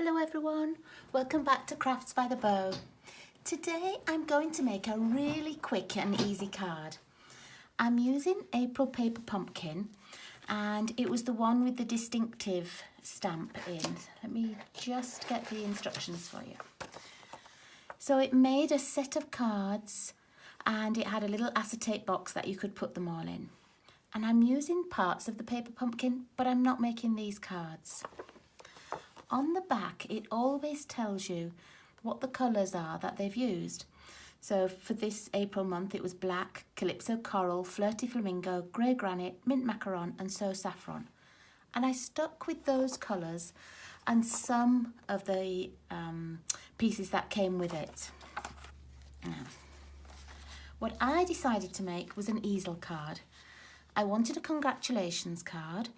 Hello everyone, welcome back to Crafts by the Bow. Today I'm going to make a really quick and easy card. I'm using April Paper Pumpkin and it was the one with the distinctive stamp in. Let me just get the instructions for you. So it made a set of cards and it had a little acetate box that you could put them all in. And I'm using parts of the paper pumpkin, but I'm not making these cards. On the back, it always tells you what the colours are that they've used. So for this April month, it was black, calypso coral, flirty flamingo, grey granite, mint macaron and so saffron. And I stuck with those colours and some of the pieces that came with it. Now, what I decided to make was an easel card. I wanted a congratulations card.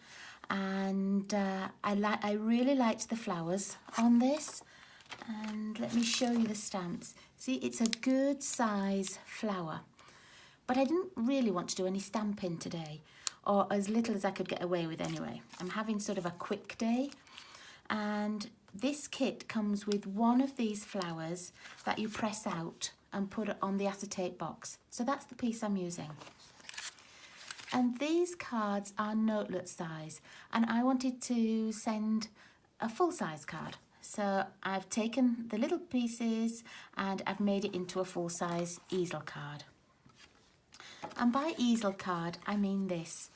And I really liked the flowers on this, and let me show you the stamps. See, it's a good size flower, but I didn't really want to do any stamping today, or as little as I could get away with anyway. I'm having sort of a quick day, and this kit comes with one of these flowers that you press out and put it on the acetate box. So that's the piece I'm using. And these cards are notelet size, and I wanted to send a full-size card. So I've taken the little pieces and I've made it into a full-size easel card. And by easel card, I mean this,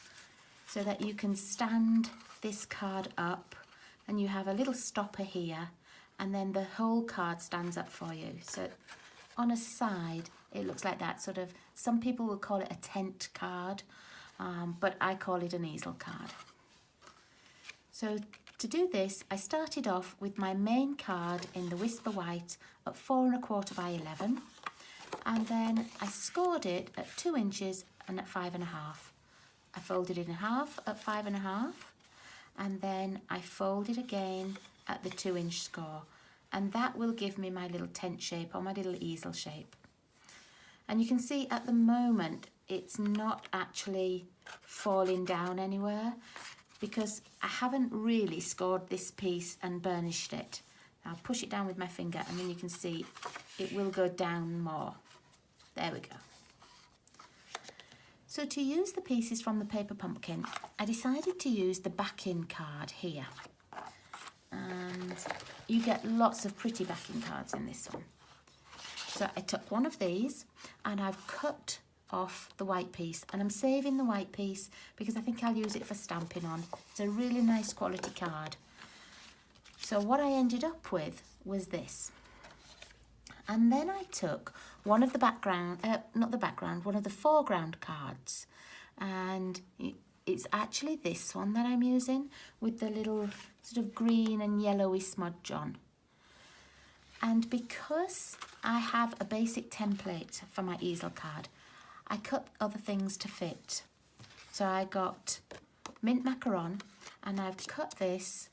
so that you can stand this card up and you have a little stopper here, and then the whole card stands up for you. So on a side, it looks like that, sort of, some people will call it a tent card, but I call it an easel card. So to do this, I started off with my main card in the Whisper White at 4 1/4 by 11, and then I scored it at 2 inches and at 5 1/2. I folded it in half at 5 1/2, and then I folded again at the 2-inch score, and that will give me my little tent shape or my little easel shape. And you can see at the moment it's not actually falling down anywhere because I haven't really scored this piece and burnished it. I'll push it down with my finger and then you can see it will go down more. There we go. So to use the pieces from the paper pumpkin, I decided to use the backing card here. And you get lots of pretty backing cards in this one. So I took one of these and I've cut off the white piece, and I'm saving the white piece because I think I'll use it for stamping on. It's a really nice quality card. So what I ended up with was this. And then I took one of the one of the foreground cards, and it's actually this one that I'm using with the little sort of green and yellowy smudge on. And because I have a basic template for my easel card, I cut other things to fit. So I got mint macaron, and I've cut this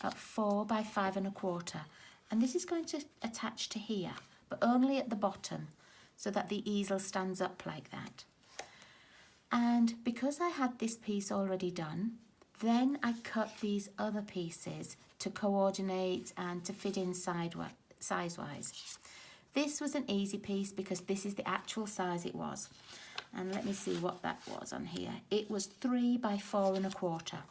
at 4 by 5 1/4. And this is going to attach to here, but only at the bottom, so that the easel stands up like that. And because I had this piece already done, then I cut these other pieces to coordinate and to fit in size-wise. This was an easy piece because this is the actual size it was. And let me see what that was on here. It was 3 by 4 1/4.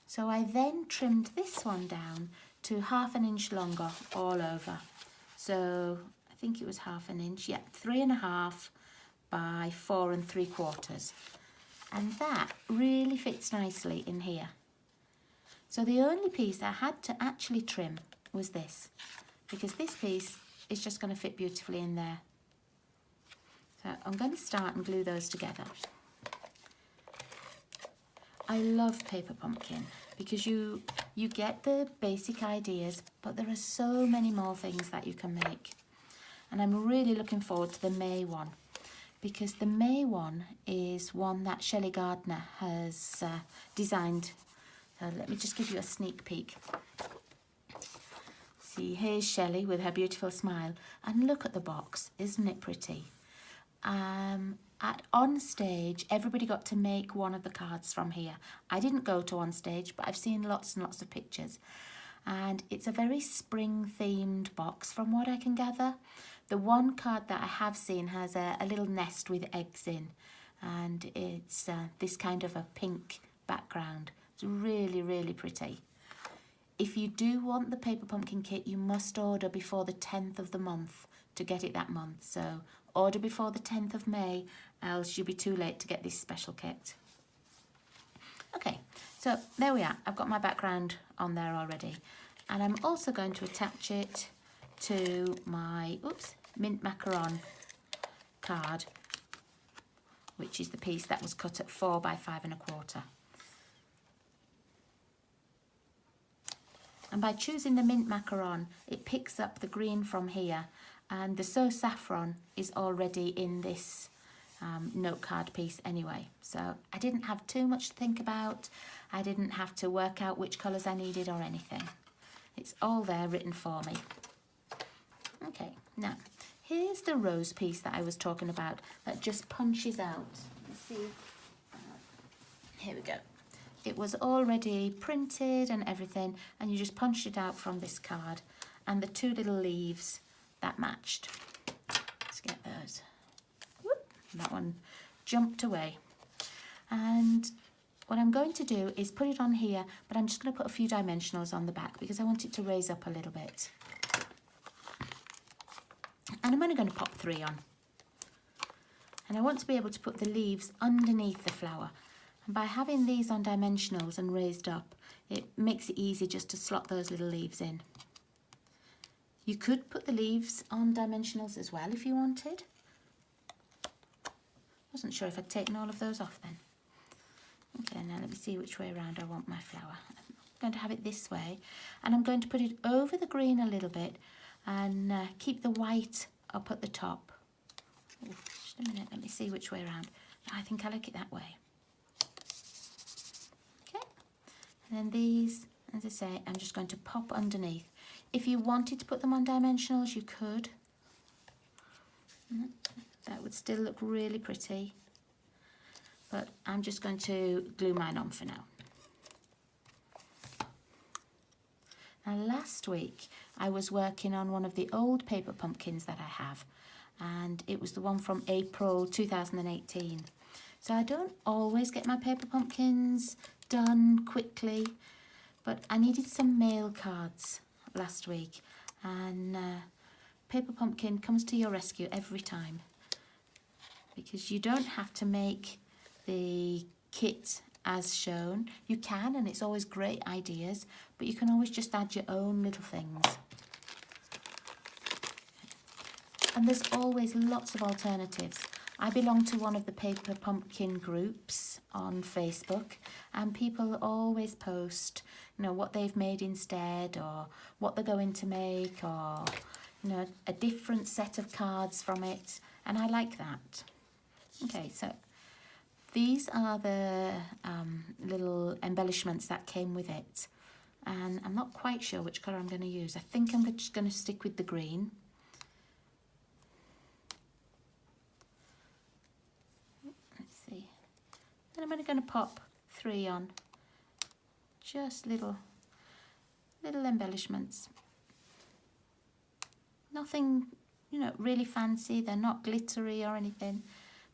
So I then trimmed this one down to 1/2 inch longer all over. So I think it was 1/2 inch, yeah, 3 1/2 by 4 3/4. And that really fits nicely in here. So the only piece I had to actually trim was this, because this piece is just going to fit beautifully in there. So I'm going to start and glue those together. I love paper pumpkin because you get the basic ideas, but there are so many more things that you can make. And I'm really looking forward to the May one, because the May one is one that Shelley Gardner has designed. So let me just give you a sneak peek. See, here's Shelley with her beautiful smile, and look at the box, isn't it pretty? On stage, everybody got to make one of the cards from here. I didn't go to on stage, but I've seen lots and lots of pictures. and it's a very spring themed box from what I can gather. The one card that I have seen has a little nest with eggs in, and it's this kind of a pink background. It's really, really pretty. If you do want the paper pumpkin kit, you must order before the 10th of the month to get it that month. So order before the 10th of May, else you'll be too late to get this special kit. Okay, so there we are. I've got my background on there already. And I'm also going to attach it to my mint macaron card, which is the piece that was cut at 4 by 5 1/4. And by choosing the mint macaron, it picks up the green from here, and the So Saffron is already in this note card piece anyway. So I didn't have too much to think about. I didn't have to work out which colours I needed or anything. It's all there written for me. Okay, now here's the rose piece that I was talking about that just punches out. Let's see. Here we go. It was already printed and everything, and you just punched it out from this card, and the two little leaves that matched. Let's get those. Whoop, that one jumped away. And what I'm going to do is put it on here, but I'm just going to put a few dimensionals on the back because I want it to raise up a little bit. And I'm only going to pop 3 on. And I want to be able to put the leaves underneath the flower. And by having these on dimensionals and raised up, it makes it easy just to slot those little leaves in. You could put the leaves on dimensionals as well if you wanted. Wasn't sure if I'd taken all of those off then. Okay, now let me see which way around I want my flower. I'm going to have it this way, and I'm going to put it over the green a little bit and keep the white up at the top. Oh, just a minute, let me see which way around. I think I like it that way. Okay, and then these, as I say, I'm just going to pop underneath. If you wanted to put them on dimensionals, you could. That would still look really pretty. But I'm just going to glue mine on for now. Now last week I was working on one of the old paper pumpkins that I have, and it was the one from April 2018. So I don't always get my paper pumpkins done quickly, but I needed some mail cards last week, and Paper Pumpkin comes to your rescue every time, because you don't have to make the kit as shown. You can, and it's always great ideas, but you can always just add your own little things. And there's always lots of alternatives. I belong to one of the Paper Pumpkin groups on Facebook, and people always post, you know, what they've made instead, or what they're going to make, or, you know, a different set of cards from it, and I like that. Okay, so these are the little embellishments that came with it, and I'm not quite sure which colour I'm going to use. I think I'm just going to stick with the green. Let's see. Then I'm only going to pop 3 on. Just little embellishments. Nothing, you know, really fancy. They're not glittery or anything,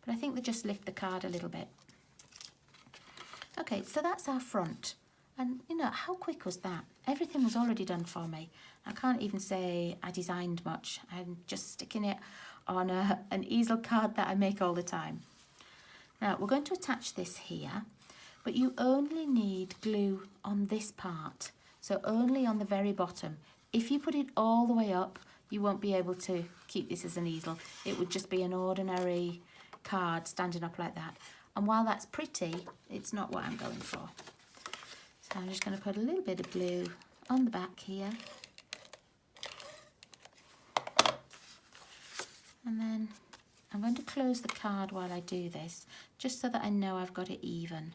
but I think they just lift the card a little bit. Okay, so that's our front. And, you know, how quick was that? Everything was already done for me. I can't even say I designed much. I'm just sticking it on an easel card that I make all the time. Now, we're going to attach this here, but you only need glue on this part, so only on the very bottom. If you put it all the way up, you won't be able to keep this as an easel. It would just be an ordinary card standing up like that. And while that's pretty, it's not what I'm going for. So I'm just going to put a little bit of glue on the back here. And then I'm going to close the card while I do this, just so that I know I've got it even.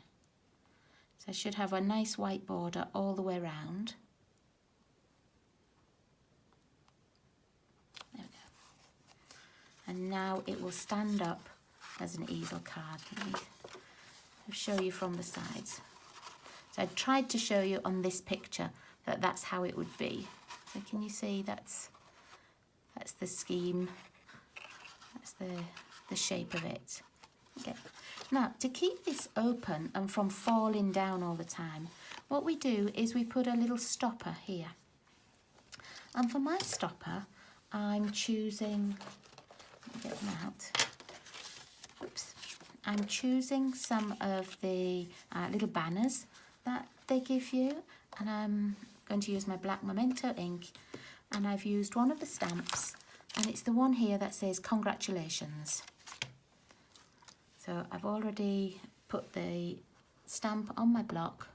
So I should have a nice white border all the way around. There we go. And now it will stand up as an easel card. Let me show you from the sides. So I tried to show you on this picture that that's how it would be. So can you see that's the scheme, that's the shape of it. Okay. Now, to keep this open and from falling down all the time, what we do is we put a little stopper here. And for my stopper, I'm choosing, let me get them out. Oops. I'm choosing some of the little banners that they give you, and I'm going to use my black Memento ink, and I've used one of the stamps, and it's the one here that says congratulations. So I've already put the stamp on my block,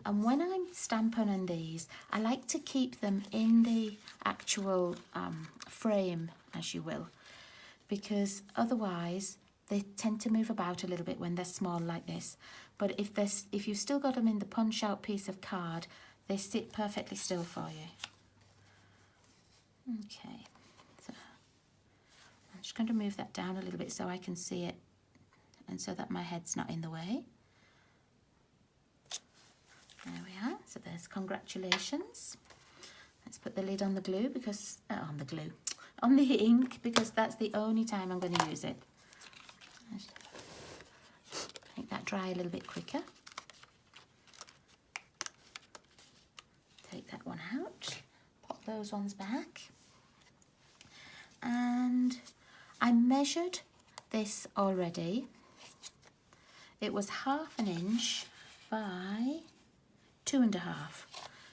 and when I'm stamping on these, I like to keep them in the actual frame, as you will, because otherwise they tend to move about a little bit when they're small like this. But if you've still got them in the punch out piece of card, they sit perfectly still for you. Okay, so I'm just going to move that down a little bit so I can see it and so that my head's not in the way. There we are, so there's congratulations. Let's put the lid on the glue because, on the ink, because that's the only time I'm going to use it. Make that dry a little bit quicker. Take that one out, pop those ones back. And I measured this already. It was 1/2 inch by 2.5.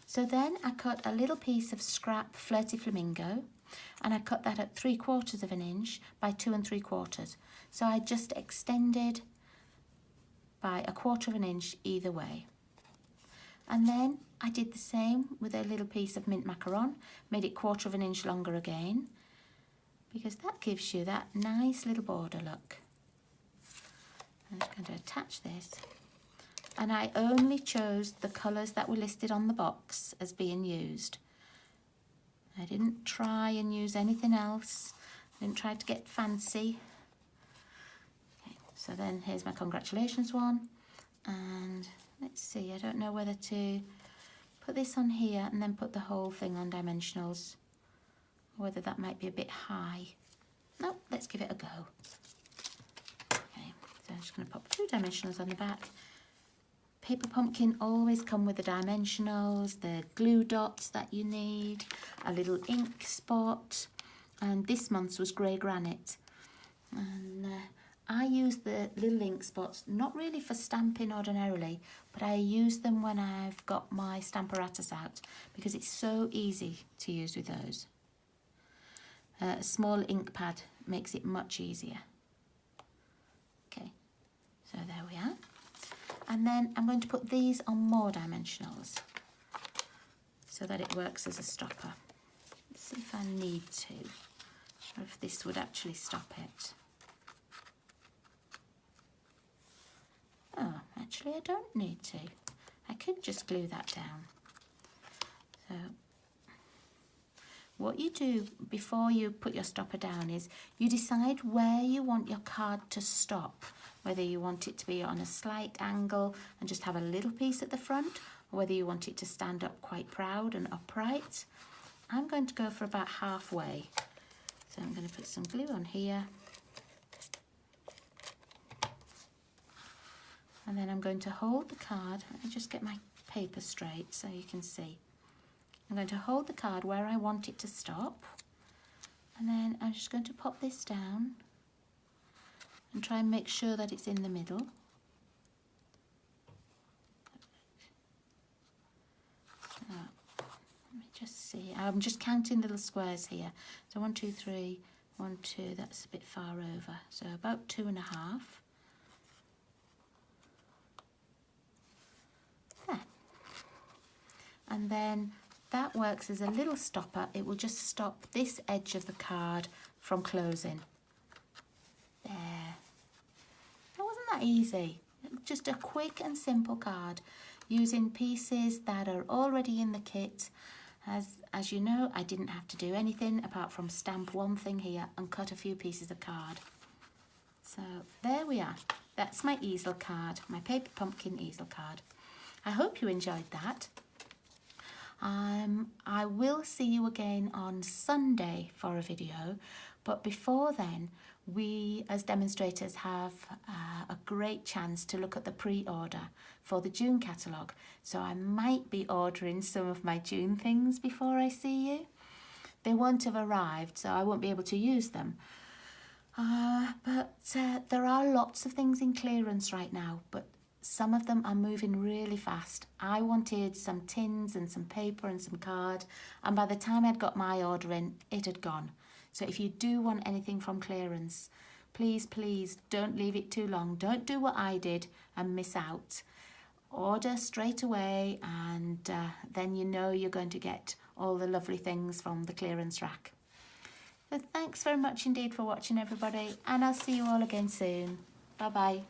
So then I cut a little piece of scrap Flirty Flamingo, and I cut that at 3/4 inch by 2 3/4. So I just extended by 1/4 inch either way. And then I did the same with a little piece of mint macaron, made it 1/4 inch longer again, because that gives you that nice little border look. I'm just going to attach this. And I only chose the colours that were listed on the box as being used. I didn't try and use anything else. I didn't try to get fancy. Okay, so then here's my congratulations one. And let's see, I don't know whether to put this on here and then put the whole thing on dimensionals, or whether that might be a bit high. No, let's give it a go. Okay, so I'm just going to pop 2 dimensionals on the back. Paper pumpkin always come with the dimensionals, the glue dots that you need, a little ink spot, and this month's was grey granite. And I use the little ink spots, not really for stamping ordinarily, but I use them when I've got my Stamparatus out, because it's so easy to use with those. A small ink pad makes it much easier. Okay, so there we are. And then I'm going to put these on more dimensionals so that it works as a stopper. Let's see if I need to, or if this would actually stop it. Oh, actually I don't need to. I could just glue that down. So what you do before you put your stopper down is you decide where you want your card to stop, whether you want it to be on a slight angle and just have a little piece at the front, or whether you want it to stand up quite proud and upright. I'm going to go for about halfway. So I'm going to put some glue on here. And then I'm going to hold the card. Let me just get my paper straight so you can see. I'm going to hold the card where I want it to stop. And then I'm just going to pop this down and try and make sure that it's in the middle. So, let me just see. I'm just counting little squares here. So 1, 2, 3, 1, 2, that's a bit far over. So about 2.5. There. And then that works as a little stopper. It will just stop this edge of the card from closing. There. That wasn't that easy. Just a quick and simple card using pieces that are already in the kit. As you know, I didn't have to do anything apart from stamp one thing here and cut a few pieces of card. So there we are. That's my easel card, my paper pumpkin easel card. I hope you enjoyed that. I will see you again on Sunday for a video, but before then we as demonstrators have a great chance to look at the pre-order for the June catalogue, so I might be ordering some of my June things before I see you. They won't have arrived, so I won't be able to use them, but there are lots of things in clearance right now, but some of them are moving really fast. I wanted some tins and some paper and some card, and by the time I'd got my order in, it had gone. So if you do want anything from clearance, please, please don't leave it too long. Don't do what I did and miss out. Order straight away, and then you know you're going to get all the lovely things from the clearance rack. So thanks very much indeed for watching, everybody, and I'll see you all again soon. Bye bye.